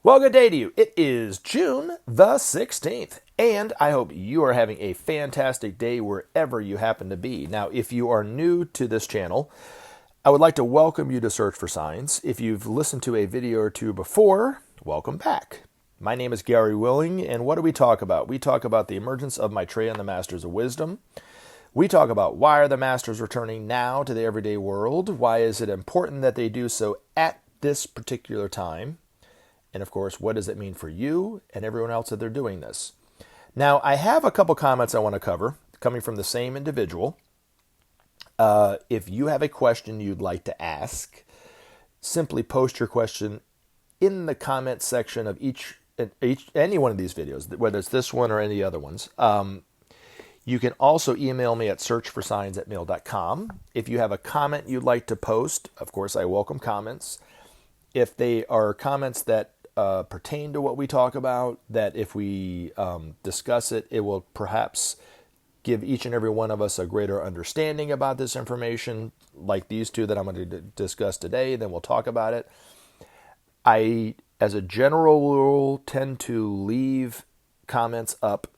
Well, good day to you. It is June the 16th, and I hope you are having a fantastic day wherever you happen to be. Now, if you are new to this channel, I would like to welcome you to Search for Signs. If you've listened to a video or two before, welcome back. My name is Gary Willing, and what do we talk about? We talk about the emergence of Maitreya and the Masters of Wisdom. We talk about why are the Masters returning now to the everyday world? Why is it important that they do so at this particular time? And of course, what does it mean for you and everyone else that they're doing this? Now, I have a couple comments I want to cover coming from the same individual. If you have a question you'd like to ask, simply post your question in the comment section of any one of these videos, whether it's this one or any other ones. You can also email me at searchforsigns@mail.com. If you have a comment you'd like to post, of course, I welcome comments. If they are comments that pertain to what we talk about, that if we discuss it, it will perhaps give each and every one of us a greater understanding about this information, like these two that I'm going to discuss today, then we'll talk about it. I, as a general rule, tend to leave comments up,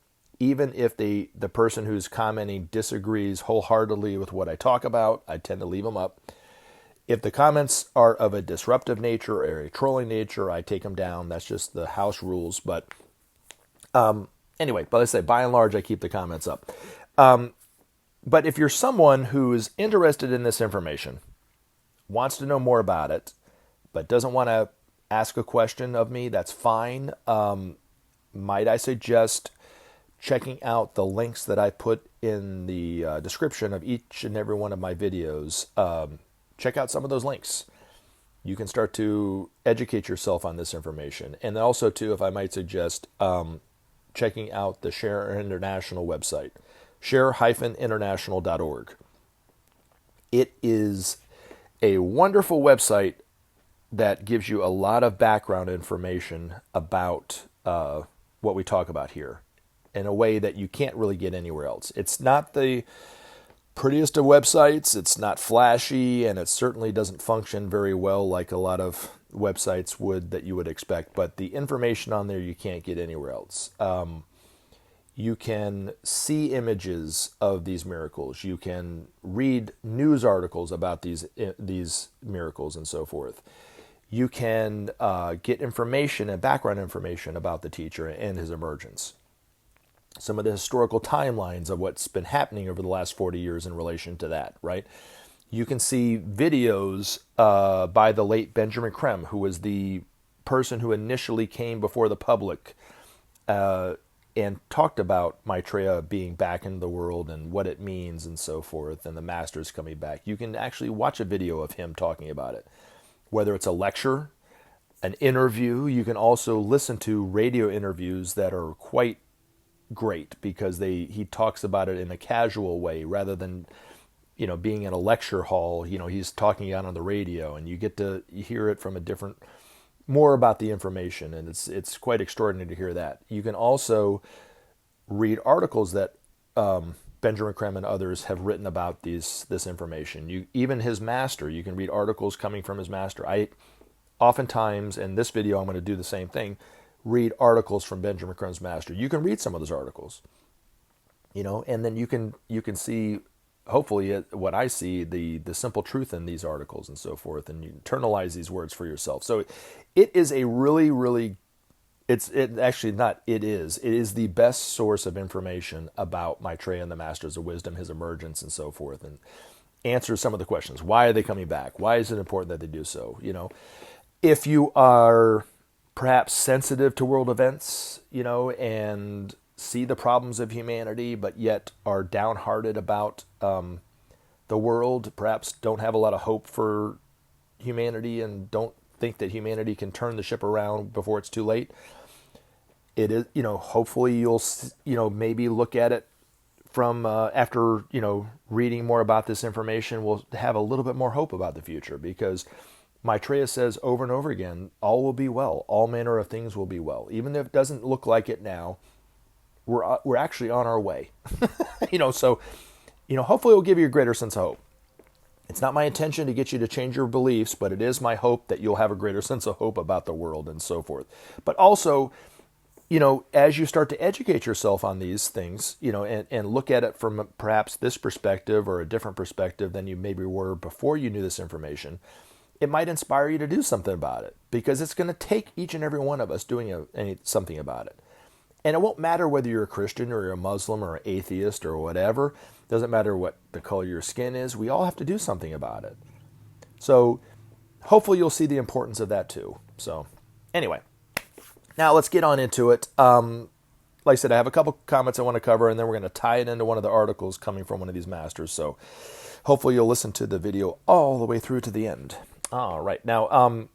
even if the person who's commenting disagrees wholeheartedly with what I talk about. I tend to leave them up. If the comments are of a disruptive nature or a trolling nature, I take them down. That's just the house rules. But anyway, but I say by and large, I keep the comments up. But if you're someone who is interested in this information, wants to know more about it, but doesn't want to ask a question of me, that's fine. Might I suggest checking out the links that I put in the description of each and every one of my videos. Check out some of those links. You can start to educate yourself on this information. And also, too, if I might suggest, checking out the Share International website, share-international.org. It is a wonderful website that gives you a lot of background information about what we talk about here in a way that you can't really get anywhere else. It's not the prettiest of websites, it's not flashy, and it certainly doesn't function very well like a lot of websites would that you would expect, but the information on there you can't get anywhere else. You can see images of these miracles. You can read news articles about these miracles and so forth. You can get information and background information about the teacher and his emergence. Some of the historical timelines of what's been happening over the last 40 years in relation to that, right? You can see videos by the late Benjamin Creme, who was the person who initially came before the public and talked about Maitreya being back in the world and what it means and so forth, and the masters coming back. You can actually watch a video of him talking about it, whether it's a lecture, an interview. You can also listen to radio interviews that are quite great because he talks about it in a casual way rather than being in a lecture hall. He's talking out on the radio, and you get to hear it from more about the information, and it's quite extraordinary to hear that. You can also read articles that Benjamin Creme and others have written about this information. Even his master, you can read articles coming from his master. I oftentimes, in this video I'm going to do the same thing, read articles from Benjamin Creme's master. You can read some of those articles, and then you can see, hopefully, what I see, the simple truth in these articles and so forth, and you internalize these words for yourself. So it is a really, really, it is the best source of information about Maitreya and the Masters of Wisdom, his emergence and so forth, and answers some of the questions. Why are they coming back? Why is it important that they do so? If you are perhaps sensitive to world events, and see the problems of humanity, but yet are downhearted about the world, perhaps don't have a lot of hope for humanity and don't think that humanity can turn the ship around before it's too late. It is, hopefully you'll, maybe look at it from after, reading more about this information, we'll have a little bit more hope about the future, because Maitreya says over and over again, all will be well. All manner of things will be well. Even if it doesn't look like it now, we're actually on our way. So hopefully it'll give you a greater sense of hope. It's not my intention to get you to change your beliefs, but it is my hope that you'll have a greater sense of hope about the world and so forth. But also, as you start to educate yourself on these things, and look at it from perhaps this perspective or a different perspective than you maybe were before you knew this information, it might inspire you to do something about it, because it's going to take each and every one of us doing something about it. And it won't matter whether you're a Christian or you're a Muslim or an atheist or whatever. It doesn't matter what the color of your skin is. We all have to do something about it. So hopefully you'll see the importance of that too. So anyway, now let's get on into it. Like I said, I have a couple comments I want to cover, and then we're going to tie it into one of the articles coming from one of these masters. So hopefully you'll listen to the video all the way through to the end. All right. Now,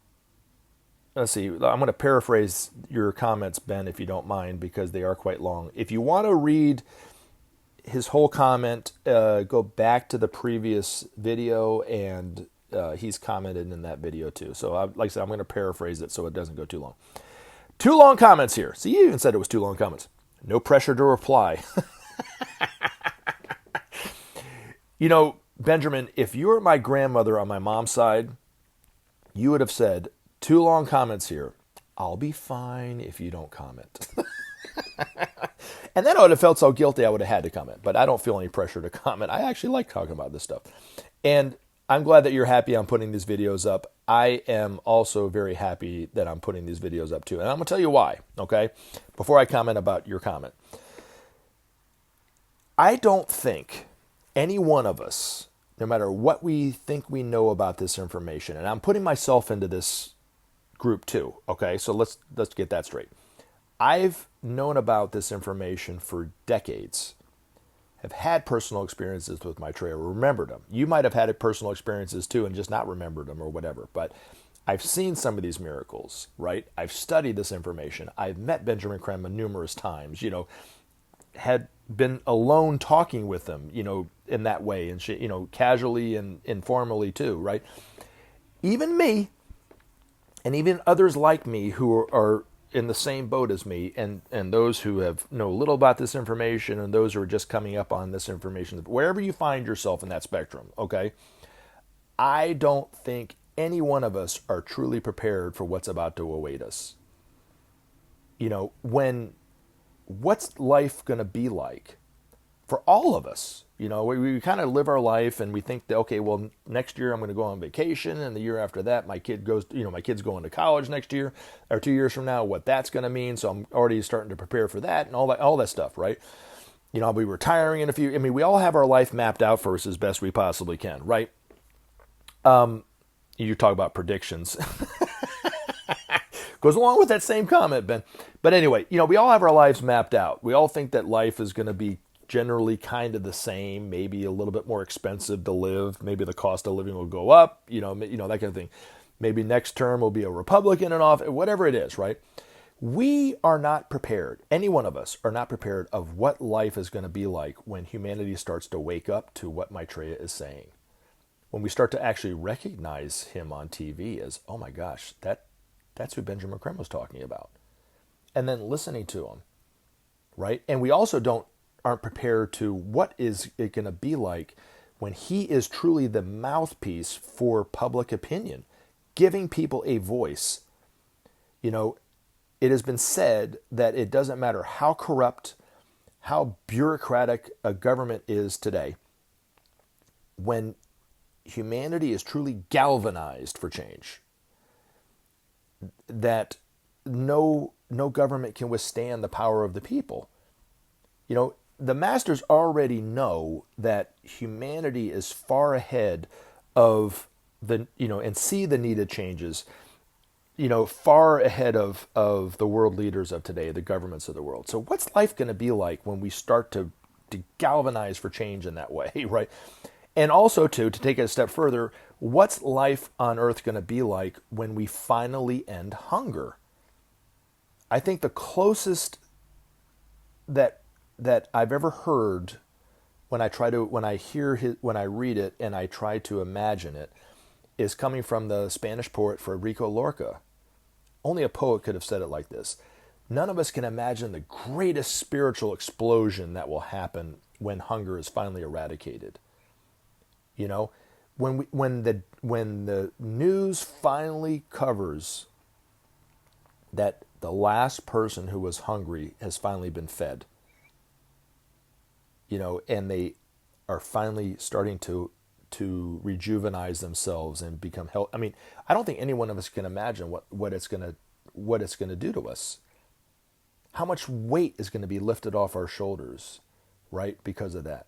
let's see. I'm going to paraphrase your comments, Ben, if you don't mind, because they are quite long. If you want to read his whole comment, go back to the previous video, and he's commented in that video too. So, like I said, I'm going to paraphrase it so it doesn't go too long. 2 long comments here. See, you even said it was 2 long comments. No pressure to reply. Benjamin, if you were my grandmother on my mom's side, you would have said, 2 long comments here. I'll be fine if you don't comment. And then I would have felt so guilty I would have had to comment. But I don't feel any pressure to comment. I actually like talking about this stuff. And I'm glad that you're happy I'm putting these videos up. I am also very happy that I'm putting these videos up too. And I'm going to tell you why, okay? Before I comment about your comment. I don't think any one of us, no matter what we think we know about this information, and I'm putting myself into this group too, okay? So let's get that straight. I've known about this information for decades, have had personal experiences with Maitreya, remembered them. You might have had personal experiences too and just not remembered them or whatever, but I've seen some of these miracles, right? I've studied this information. I've met Benjamin Creme numerous times, had been alone talking with him, in that way, and casually and informally too, right? Even me, and even others like me who are in the same boat as me, and those who know little about this information, and those who are just coming up on this information, wherever you find yourself in that spectrum, okay? I don't think any one of us are truly prepared for what's about to await us. What's life going to be like for all of us? We kind of live our life and we think that, okay, well, next year I'm going to go on vacation, and the year after that my kid's going to college next year or 2 years from now, what that's going to mean. So I'm already starting to prepare for that and all that stuff, right? I'll be retiring in a few. We all have our life mapped out for us as best we possibly can, right? You talk about predictions. Goes along with that same comment, Ben. But anyway, we all have our lives mapped out. We all think that life is going to be generally kind of the same, maybe a little bit more expensive to live. Maybe the cost of living will go up, that kind of thing. Maybe next term will be a Republican in office, whatever it is, right? We are not prepared. Any one of us are not prepared of what life is going to be like when humanity starts to wake up to what Maitreya is saying. When we start to actually recognize him on TV as, oh my gosh, that's who Benjamin Creme was talking about. And then listening to him, right? And we also aren't prepared to what is it going to be like when he is truly the mouthpiece for public opinion, giving people a voice. It has been said that it doesn't matter how corrupt, how bureaucratic a government is today, when humanity is truly galvanized for change, that no government can withstand the power of the people. The masters already know that humanity is far ahead of and see the needed changes, far ahead of the world leaders of today, the governments of the world. So what's life going to be like when we start to galvanize for change in that way, right? And also, to take it a step further, what's life on Earth going to be like when we finally end hunger? I think the closest that I've ever heard when I read it and I try to imagine it is coming from the Spanish poet Federico Lorca. Only a poet could have said it like this. None of us can imagine the greatest spiritual explosion that will happen when hunger is finally eradicated. when the news finally covers that the last person who was hungry has finally been fed, and they are finally starting to rejuvenize themselves and become healthy. I mean, I don't think any one of us can imagine what it's gonna do to us. How much weight is going to be lifted off our shoulders, right, because of that.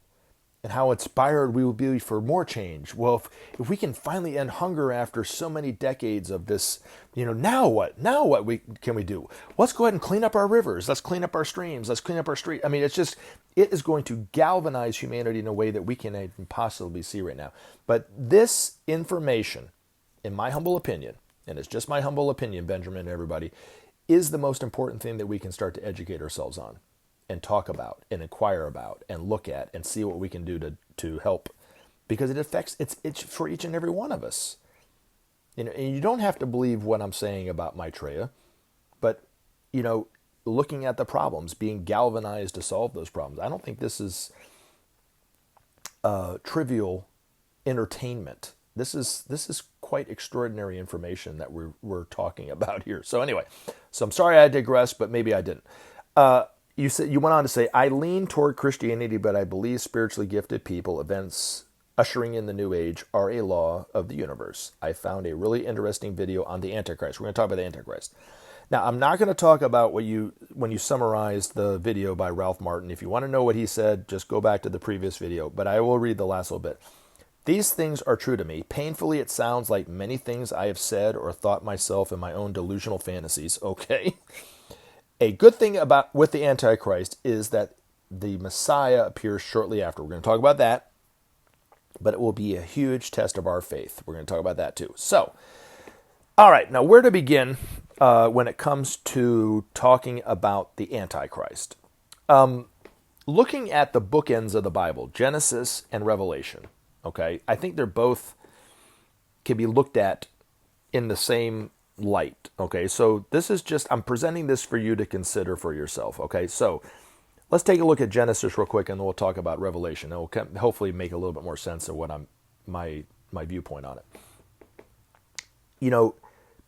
And how inspired we will be for more change. Well, if we can finally end hunger after so many decades of this, now what? Now what can we do? Let's go ahead and clean up our rivers. Let's clean up our streams. Let's clean up our street. I mean, it is going to galvanize humanity in a way that we can even possibly see right now. But this information, in my humble opinion, and it's just my humble opinion, Benjamin and everybody, is the most important thing that we can start to educate ourselves on and talk about and inquire about and look at and see what we can do to help, because it affects it's for each and every one of us. And you don't have to believe what I'm saying about Maitreya, but looking at the problems, being galvanized to solve those problems. I don't think this is trivial entertainment. This is quite extraordinary information that we're talking about here. So anyway, I'm sorry I digressed, but maybe I didn't. You went on to say, I lean toward Christianity, but I believe spiritually gifted people, events ushering in the new age, are a law of the universe. I found a really interesting video on the Antichrist. We're going to talk about the Antichrist. Now, I'm not going to talk about when you summarized the video by Ralph Martin. If you want to know what he said, just go back to the previous video, but I will read the last little bit. These things are true to me. Painfully, it sounds like many things I have said or thought myself in my own delusional fantasies. Okay. A good thing with the Antichrist is that the Messiah appears shortly after. We're going to talk about that, but it will be a huge test of our faith. We're going to talk about that too. So, all right, now where to begin when it comes to talking about the Antichrist? Looking at the bookends of the Bible, Genesis and Revelation. Okay, I think they're both can be looked at in the same light. Okay, so I'm presenting this for you to consider for yourself. Okay, so let's take a look at Genesis real quick, and then we'll talk about Revelation. It will hopefully make a little bit more sense of what my viewpoint on it.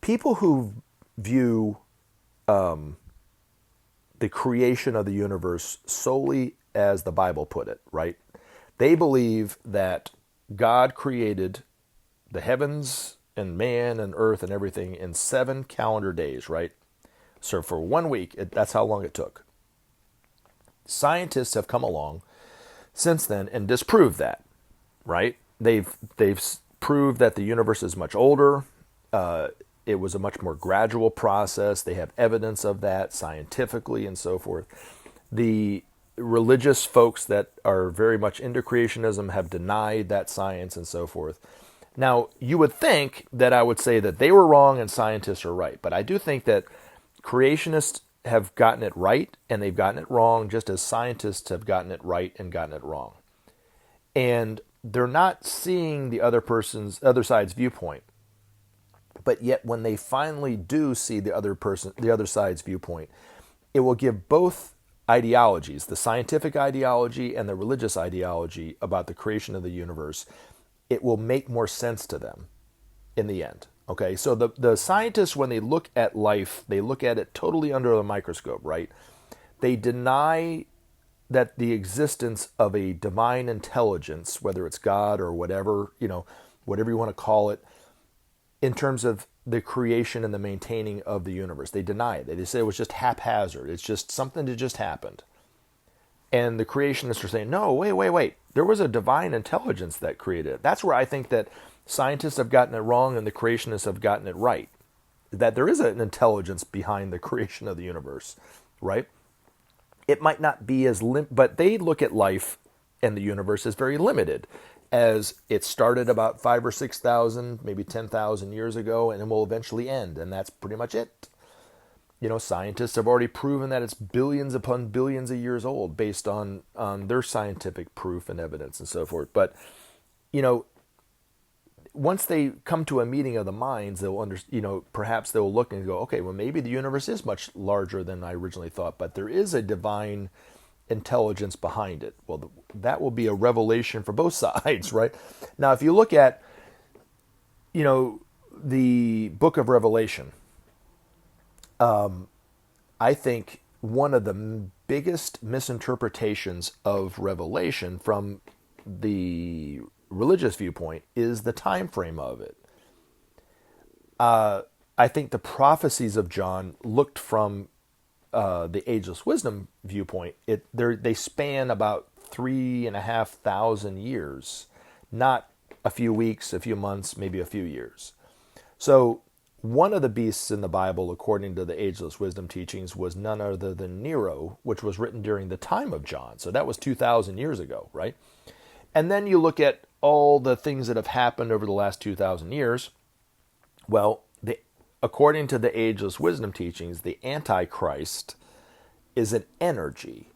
People who view the creation of the universe solely as the Bible put it, right? They believe that God created the heavens and man and earth and everything in 7 calendar days, right? So for 1 week, that's how long it took. Scientists have come along since then and disproved that, right? They've proved that the universe is much older. It was a much more gradual process. They have evidence of that scientifically and so forth. The religious folks that are very much into creationism have denied that science and so forth. Now, you would think that I would say that they were wrong and scientists are right, but I do think that creationists have gotten it right and they've gotten it wrong, just as scientists have gotten it right and gotten it wrong. And they're not seeing the other side's viewpoint. But yet when they finally do see the other side's viewpoint, it will give both ideologies, the scientific ideology and the religious ideology about the creation of the universe, it will make more sense to them in the end. Okay, so the scientists, when they look at life, they look at it totally under a microscope, right? They deny that the existence of a divine intelligence, whether it's God or whatever, whatever you want to call it, in terms of the creation and the maintaining of the universe. They deny it. They say it was just haphazard. It's just something that just happened. And the creationists are saying, no, wait. There was a divine intelligence that created it. That's where I think that scientists have gotten it wrong and the creationists have gotten it right. That there is an intelligence behind the creation of the universe, right? It might not be but they look at life and the universe as very limited, as it started about 5,000 or 6,000, maybe 10,000 years ago, and it will eventually end, and that's pretty much it. Scientists have already proven that it's billions upon billions of years old based on their scientific proof and evidence and so forth. But, once they come to a meeting of the minds, they'll perhaps they'll look and go, okay, well, maybe the universe is much larger than I originally thought, but there is a divine intelligence behind it. Well, that will be a revelation for both sides, right? Now, if you look at You know, the book of Revelation, I think one of the biggest misinterpretations of Revelation from the religious viewpoint is the time frame of it. I think the prophecies of John looked from the Ageless Wisdom viewpoint. They span about 3,500 years, not a few weeks, a few months, maybe a few years. So one of the beasts in the Bible, according to the Ageless Wisdom Teachings, was none other than Nero, which was written during the time of John. So that was 2,000 years ago, right? And then you look at all the things that have happened over the last 2,000 years. Well, according to the Ageless Wisdom Teachings, the Antichrist is an energy.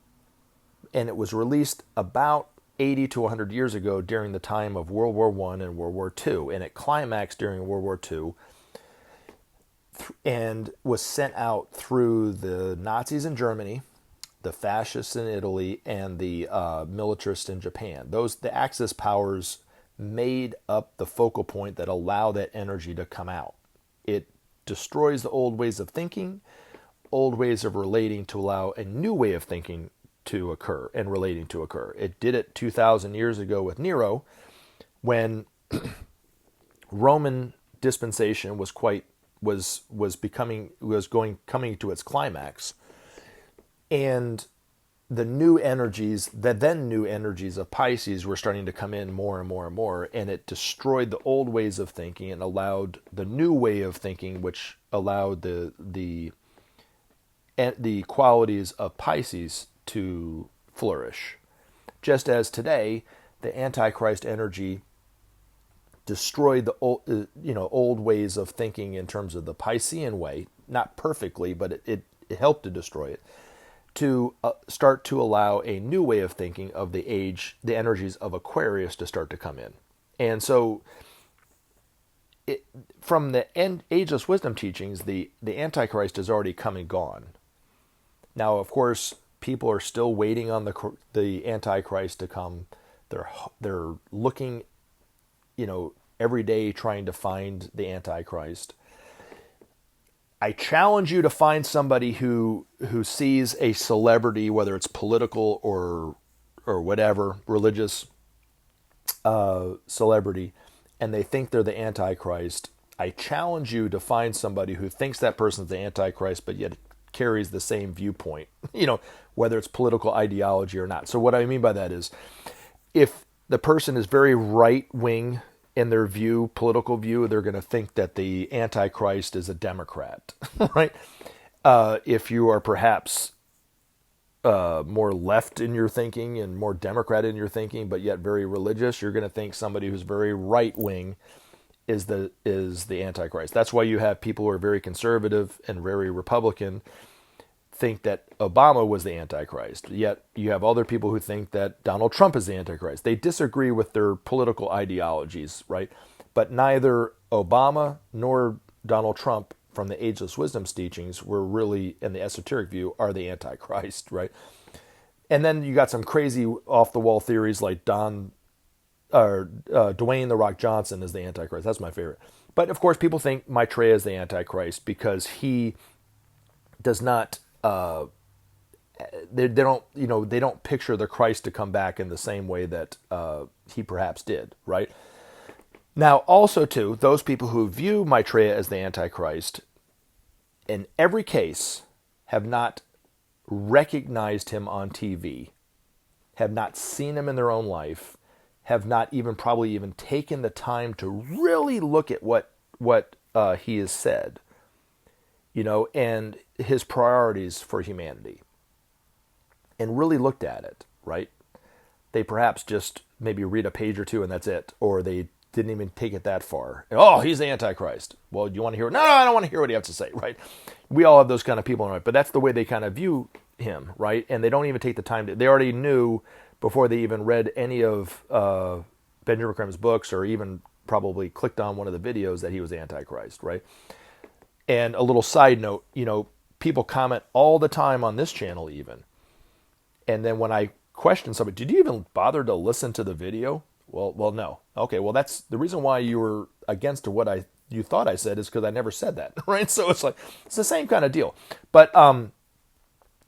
And it was released about 80 to 100 years ago during the time of World War I and World War II. And it climaxed during World War II and was sent out through the Nazis in Germany, the fascists in Italy, and the militarists in Japan. The Axis powers made up the focal point that allow that energy to come out. It destroys the old ways of thinking, old ways of relating, to allow a new way of thinking to occur and relating to occur. It did it 2,000 years ago with Nero, when Roman dispensation was coming to its climax, and the new energies of Pisces were starting to come in more and more and more, and it destroyed the old ways of thinking and allowed the new way of thinking, which allowed the qualities of Pisces to flourish. Just as today, the Antichrist energy destroyed the old ways of thinking in terms of the Piscean way, not perfectly, but it helped to destroy it, to start to allow a new way of thinking of the energies of Aquarius to start to come in. And so from the Ageless Wisdom Teachings, the Antichrist has already come and gone. Now, of course, people are still waiting on the Antichrist to come. They're looking, every day trying to find the Antichrist. I challenge you to find somebody who sees a celebrity, whether it's political or whatever, religious celebrity, and they think they're the Antichrist. I challenge you to find somebody who thinks that person's the Antichrist, but yet carries the same viewpoint, whether it's political ideology or not. So what I mean by that is, if the person is very right-wing in their political view, they're going to think that the Antichrist is a Democrat, right? If you are perhaps more left in your thinking and more Democrat in your thinking, but yet very religious, you're going to think somebody who's very right-wing is the Antichrist. That's why you have people who are very conservative and very Republican think that Obama was the Antichrist. Yet you have other people who think that Donald Trump is the Antichrist. They disagree with their political ideologies, right? But neither Obama nor Donald Trump, from the Ageless Wisdom's teachings, were really, in the esoteric view, are the Antichrist, right? And then you got some crazy off-the-wall theories like Dwayne The Rock Johnson is the Antichrist. That's my favorite. But of course, people think Maitreya is the Antichrist because he does not. They don't picture the Christ to come back in the same way that he perhaps did, right? Now, also too, those people who view Maitreya as the Antichrist, in every case, have not recognized him on TV, have not seen him in their own life, have not probably even taken the time to really look at what he has said, and his priorities for humanity, and really looked at it, right? They perhaps just maybe read a page or two and that's it, or they didn't even take it that far. Oh, he's the Antichrist. Well, do you want to hear it? No, I don't want to hear what he has to say, right? We all have those kind of people, right? But that's the way they kind of view him, right? And they don't even take the time they already knew before they even read any of Benjamin Creme's books, or even probably clicked on one of the videos, that he was the Antichrist, right? And a little side note, people comment all the time on this channel even. And then when I question somebody, did you even bother to listen to the video? Well, no. Okay, well, that's the reason why you were against what you thought I said is because I never said that, right? So it's like it's the same kind of deal. But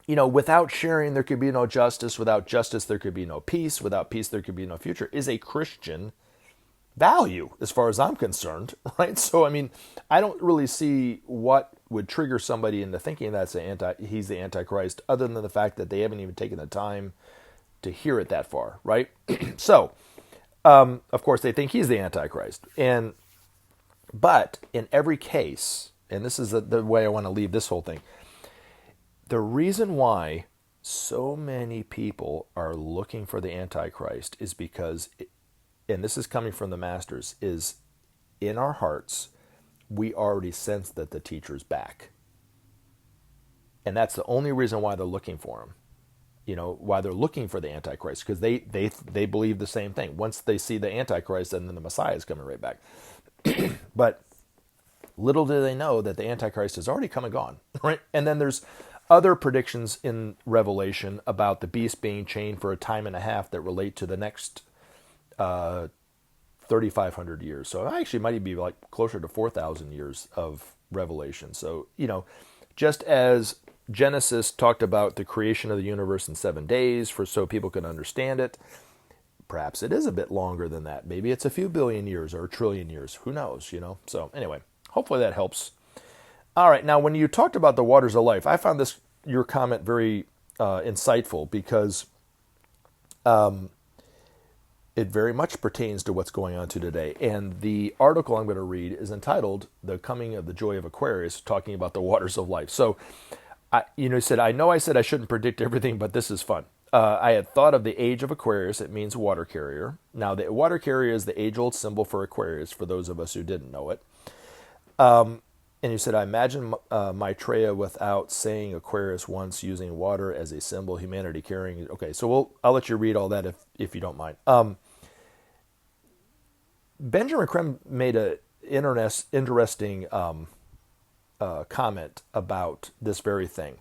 without sharing, there could be no justice. Without justice, there could be no peace. Without peace, there could be no future. Is a Christian value, as far as I'm concerned, right? So, I mean, I don't really see what would trigger somebody into thinking he's the Antichrist, other than the fact that they haven't even taken the time to hear it that far, right? So, of course, they think he's the Antichrist. But in every case, and this is the way I want to leave this whole thing, the reason why so many people are looking for the Antichrist is because, and this is coming from the masters, is in our hearts, we already sense that the teacher's back. And that's the only reason why they're looking for him. Why they're looking for the Antichrist, because they believe the same thing. Once they see the Antichrist, and then the Messiah is coming right back. But little do they know that the Antichrist has already come and gone, right? And then there's other predictions in Revelation about the beast being chained for a time and a half that relate to the next 3,500 years. So it actually might be like closer to 4,000 years of Revelation. So, just as Genesis talked about the creation of the universe in 7 days so people can understand it, perhaps it is a bit longer than that. Maybe it's a few billion years or a trillion years. Who knows, So anyway, hopefully that helps. All right, now when you talked about the waters of life, I found your comment very insightful, because it very much pertains to what's going on today. And the article I'm going to read is entitled "The Coming of the Joy of Aquarius," talking about the waters of life. So, he said, I know I said I shouldn't predict everything, but this is fun. I had thought of the age of Aquarius. It means water carrier. Now, the water carrier is the age-old symbol for Aquarius, for those of us who didn't know it. And you said, I imagine Maitreya without saying Aquarius once, using water as a symbol, humanity carrying it. Okay, so I'll let you read all that if you don't mind. Benjamin Creme made an interesting comment about this very thing.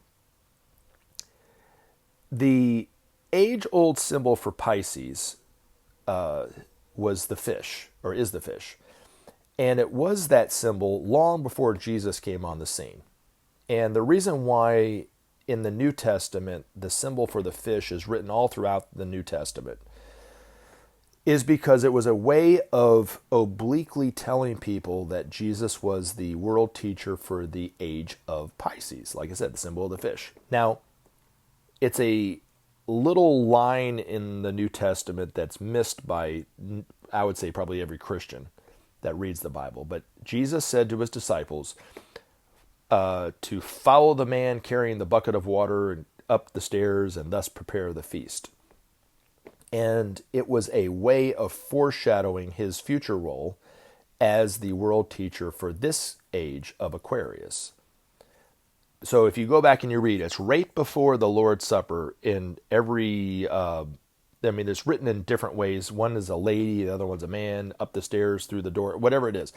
The age-old symbol for Pisces was the fish, or is the fish. And it was that symbol long before Jesus came on the scene. And the reason why in the New Testament the symbol for the fish is written all throughout the New Testament is because it was a way of obliquely telling people that Jesus was the world teacher for the age of Pisces. Like I said, the symbol of the fish. Now, it's a little line in the New Testament that's missed by, I would say, probably every Christian that reads the Bible. But Jesus said to his disciples to follow the man carrying the bucket of water up the stairs and thus prepare the feast. And it was a way of foreshadowing his future role as the world teacher for this age of Aquarius. So if you go back and you read, it's right before the Lord's Supper in every, it's written in different ways. One is a lady, the other one's a man, up the stairs, through the door, whatever it is.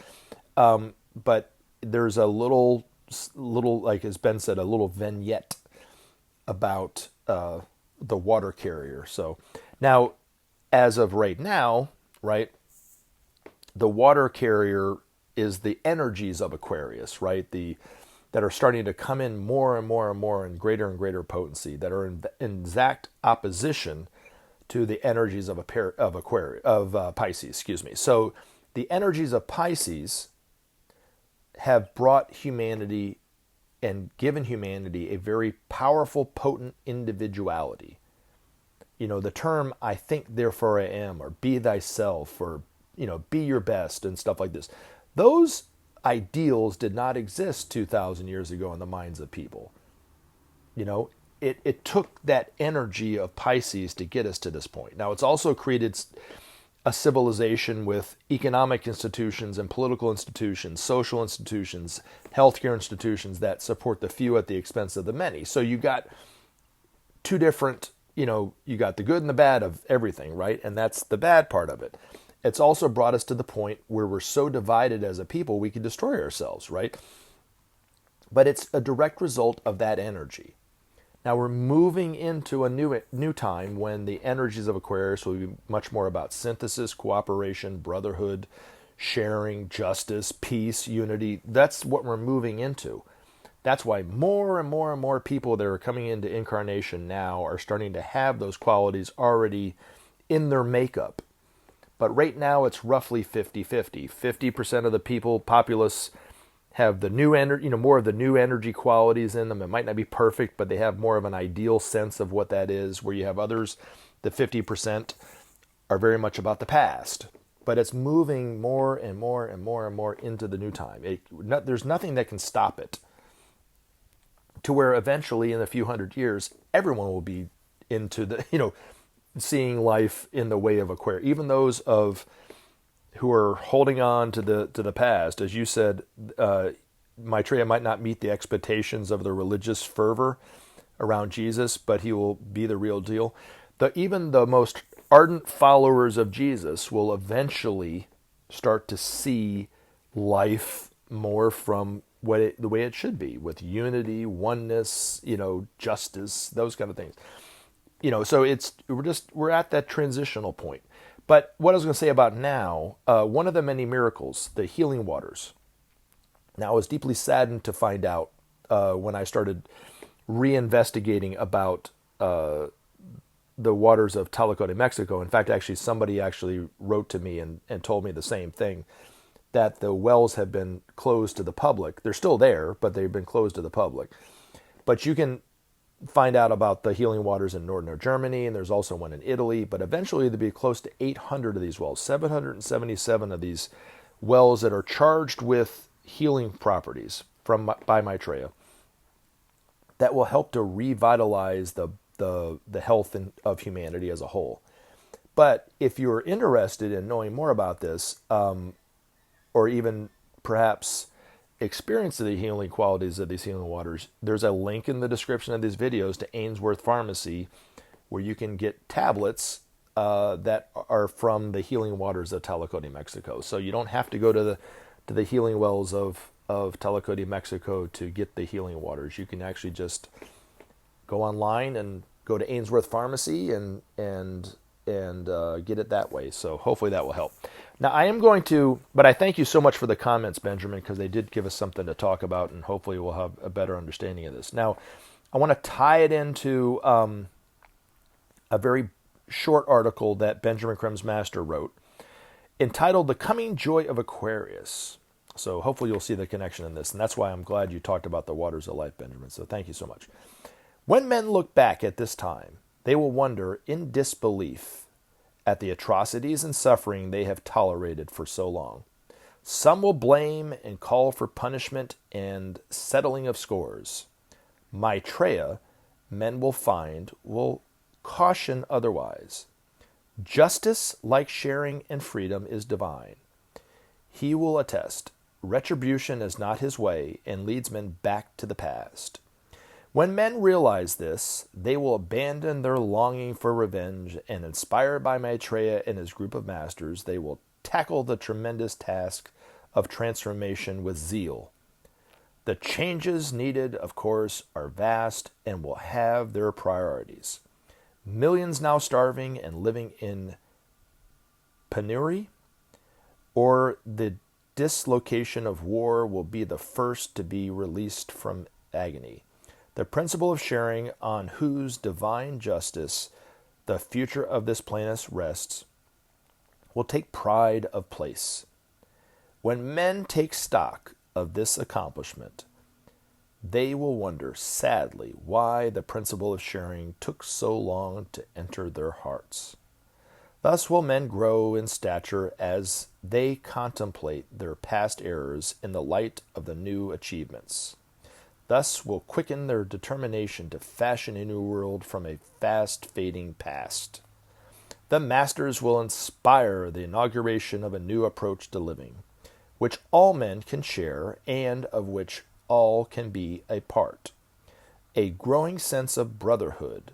But there's a little, like as Ben said, a little vignette about the water carrier. So now, as of right now, right, the water carrier is the energies of Aquarius, right? That are starting to come in more and more and more in greater and greater potency, that are in exact opposition to the energies of Pisces. Excuse me. So the energies of Pisces have brought humanity and given humanity a very powerful, potent individuality. The term "I think, therefore I am," or "be thyself," or be your best, and stuff like this. Those ideals did not exist 2,000 years ago in the minds of people. It took that energy of Pisces to get us to this point. Now, it's also created a civilization with economic institutions and political institutions, social institutions, healthcare institutions that support the few at the expense of the many. So you got two different, you got the good and the bad of everything, right? And that's the bad part of it. It's also brought us to the point where we're so divided as a people we can destroy ourselves, right? But it's a direct result of that energy. Now we're moving into a new time when the energies of Aquarius will be much more about synthesis, cooperation, brotherhood, sharing, justice, peace, unity. That's what we're moving into. That's why more and more and more people that are coming into incarnation now are starting to have those qualities already in their makeup. But right now it's roughly 50-50. 50% of the populace have the new energy, more of the new energy qualities in them. It might not be perfect, but they have more of an ideal sense of what that is, where you have others, the 50% are very much about the past. But it's moving more and more and more and more into the new time. There's nothing that can stop it, to where eventually in a few hundred years, everyone will be into the, seeing life in the way of Aquarius. Even those who are holding on to the past. As you said, Maitreya might not meet the expectations of the religious fervor around Jesus, but he will be the real deal. Even the most ardent followers of Jesus will eventually start to see life more from the way it should be, with unity, oneness, justice, those kind of things. So we're at that transitional point. But what I was going to say about now, one of the many miracles, the healing waters. Now, I was deeply saddened to find out when I started reinvestigating about the waters of Tlacote, Mexico. In fact, somebody wrote to me and told me the same thing, that the wells have been closed to the public. They're still there, but they've been closed to the public. But you can find out about the healing waters in northern Germany, and there's also one in Italy. But eventually there'll be close to 800 of these wells, 777 of these wells that are charged with healing properties by Maitreya, that will help to revitalize the health of humanity as a whole. But if you're interested in knowing more about this, or even perhaps experience the healing qualities of these healing waters, there's a link in the description of these videos to Ainsworths Pharmacy, where you can get tablets that are from the healing waters of Tlacote, Mexico. So you don't have to go to the healing wells of Tlacote, Mexico to get the healing waters. You can actually just go online and go to Ainsworths Pharmacy and get it that way. So hopefully that will help. Now but I thank you so much for the comments, Benjamin, because they did give us something to talk about, and hopefully we'll have a better understanding of this. Now, I want to tie it into a very short article that Benjamin Creme's master wrote, entitled "The Coming Joy of Aquarius." So hopefully you'll see the connection in this, and that's why I'm glad you talked about the waters of life, Benjamin. So thank you so much. When men look back at this time, they will wonder in disbelief at the atrocities and suffering they have tolerated for so long. Some will blame and call for punishment and settling of scores. Maitreya, men will find, will caution otherwise. Justice, like sharing and freedom, is divine. He will attest, retribution is not his way and leads men back to the past. When men realize this, they will abandon their longing for revenge, and inspired by Maitreya and his group of masters, they will tackle the tremendous task of transformation with zeal. The changes needed, of course, are vast and will have their priorities. Millions now starving and living in penury, or the dislocation of war, will be the first to be released from agony. The principle of sharing, on whose divine justice the future of this planet rests, will take pride of place. When men take stock of this accomplishment, they will wonder sadly why the principle of sharing took so long to enter their hearts. Thus will men grow in stature as they contemplate their past errors in the light of the new achievements. Thus will quicken their determination to fashion a new world from a fast fading past. The masters will inspire the inauguration of a new approach to living, which all men can share and of which all can be a part. A growing sense of brotherhood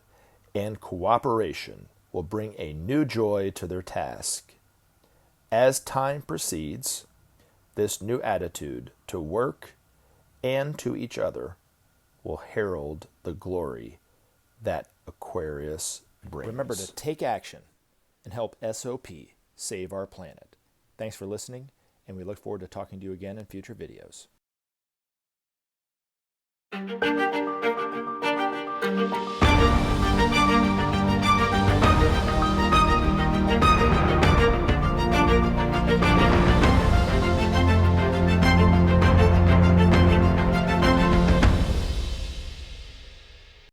and cooperation will bring a new joy to their task. As time proceeds, this new attitude to work and to each other will herald the glory that Aquarius brings. Remember to take action and help SOP save our planet. Thanks for listening, and we look forward to talking to you again in future videos.